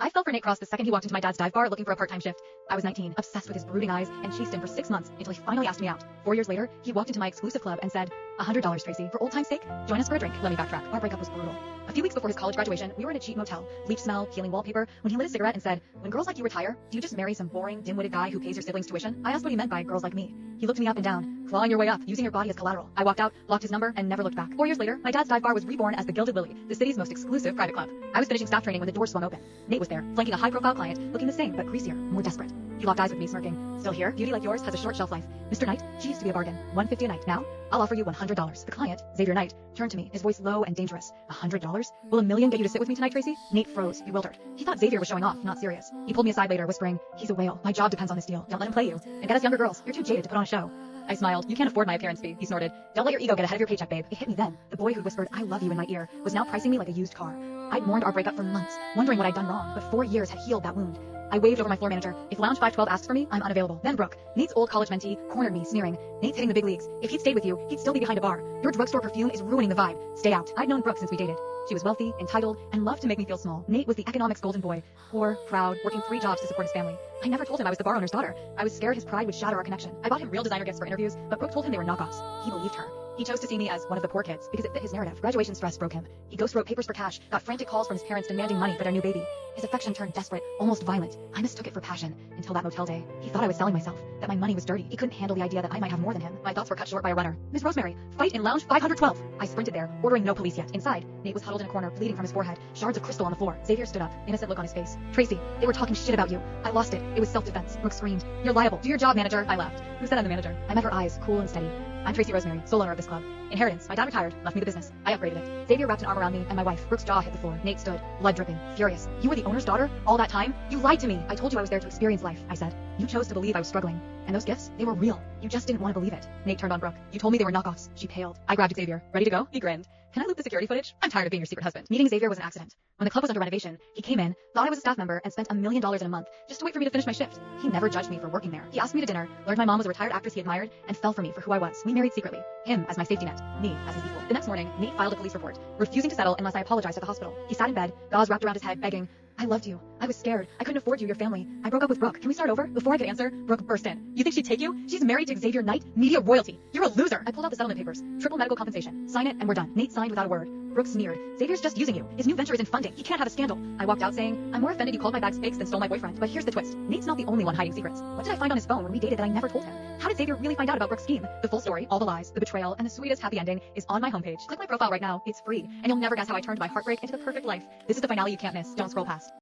I fell for Nate Cross the second he walked into my dad's dive bar looking for a part-time shift. I was 19, obsessed with his brooding eyes, and chased him for 6 months until he finally asked me out. 4 years later, he walked into my exclusive club and said, $100, Tracy. For old time's sake, join us for a drink. Let me backtrack. Our breakup was brutal. A few weeks before his college graduation, we were in a cheap motel, bleach smell, peeling wallpaper, when he lit a cigarette and said, when girls like you retire, do you just marry some boring, dim-witted guy who pays your siblings' tuition? I asked what he meant by girls like me. He looked me up and down, clawing your way up, using your body as collateral. I walked out, locked his number, and never looked back. 4 years later, my dad's dive bar was reborn as the Gilded Lily, the city's most exclusive private club. I was finishing staff training when the door swung open. Nate was there, flanking a high-profile client, looking the same but greasier, more desperate. He locked eyes with me, smirking. Still here? Beauty like yours has a short shelf life. Mr. Knight, she used to be a bargain. $150 a night. Now, I'll offer you $100. The client, Xavier Knight, turned to me, his voice low and dangerous. $100? Will $1 million get you to sit with me tonight, Tracy? Nate froze, bewildered. He thought Xavier was showing off, not serious. He pulled me aside later, whispering, he's a whale. My job depends on this deal. Don't let him play you. And get us younger girls. You're too jaded to put on a show. I smiled. You can't afford my appearance fee, he snorted. Don't let your ego get ahead of your paycheck, babe. It hit me then. The boy who whispered, I love you in my ear, was now pricing me like a used car. I'd mourned our breakup for months, wondering what I'd done wrong, but 4 years had healed that wound. I waved over my floor manager. If Lounge 512 asks for me, I'm unavailable. Then Brooke, Nate's old college mentee, cornered me, sneering. Nate's hitting the big leagues. If he'd stayed with you, he'd still be behind a bar. Your drugstore perfume is ruining the vibe. Stay out. I'd known Brooke since we dated. She was wealthy, entitled, and loved to make me feel small. Nate was the economics golden boy. Poor, proud, working 3 jobs to support his family. I never told him I was the bar owner's daughter. I was scared his pride would shatter our connection. I bought him real designer gifts for interviews, but Brooke told him they were knockoffs. He believed her. He chose to see me as one of the poor kids because it fit his narrative. Graduation stress broke him. He ghost wrote papers for cash, got frantic calls from his parents demanding money for their new baby. His affection turned desperate, almost violent. I mistook it for passion until that motel day. He thought I was selling myself, that my money was dirty. He couldn't handle the idea that I might have more than him. My thoughts were cut short by a runner. Miss Rosemary, fight in lounge 512. I sprinted there, ordering no police yet. Inside, Nate was huddled in a corner, bleeding from his forehead, shards of crystal on the floor. Xavier stood up, innocent look on his face. Tracy, they were talking shit about you. I lost it. It was self-defense. Brooke screamed. You're liable. Do your job, manager. I laughed. Who said I'm the manager? I met her eyes, cool and steady. I'm Tracy Rosemary, sole owner of this club. Inheritance. My dad retired, left me the business. I upgraded it. Xavier wrapped an arm around me and my wife. Brooke's jaw hit the floor. Nate stood, blood dripping, furious. You were the owner's daughter? All that time? You lied to me. I told you I was there to experience life, I said. You chose to believe I was struggling. And those gifts, they were real. You just didn't want to believe it. Nate turned on Brooke. You told me they were knockoffs. She paled. I grabbed Xavier. Ready to go? He grinned. Can I loop the security footage? I'm tired of being your secret husband. Meeting Xavier was an accident. When the club was under renovation, he came in, thought I was a staff member, and spent $1 million in a month just to wait for me to finish my shift. He never judged me for working there. He asked me to dinner, learned my mom was a retired actress he admired, and fell for me for who I was. We married secretly. Him as my safety net, me as his equal. The next morning, Nate filed a police report, refusing to settle unless I apologized at the hospital. He sat in bed, gauze wrapped around his head, begging, I loved you. I was scared. I couldn't afford you, your family. I broke up with Brooke. Can we start over? Before I could answer, Brooke burst in. You think she'd take you? She's married to Xavier Knight, media royalty. You're a loser. I pulled out the settlement papers. Triple medical compensation. Sign it and we're done. Nate signed without a word. Brooke sneered. Xavier's just using you. His new venture isn't funding. He can't have a scandal. I walked out saying, I'm more offended you called my bags fakes than stole my boyfriend. But here's the twist. Nate's not the only one hiding secrets. What did I find on his phone when we dated that I never told him? How did Xavier really find out about Brooke's scheme? The full story, all the lies, the betrayal, and the sweetest happy ending is on my homepage. Click my profile right now. It's free. And you'll never guess how I turned my heartbreak into the perfect life. This is the finale you can't miss. Don't scroll past.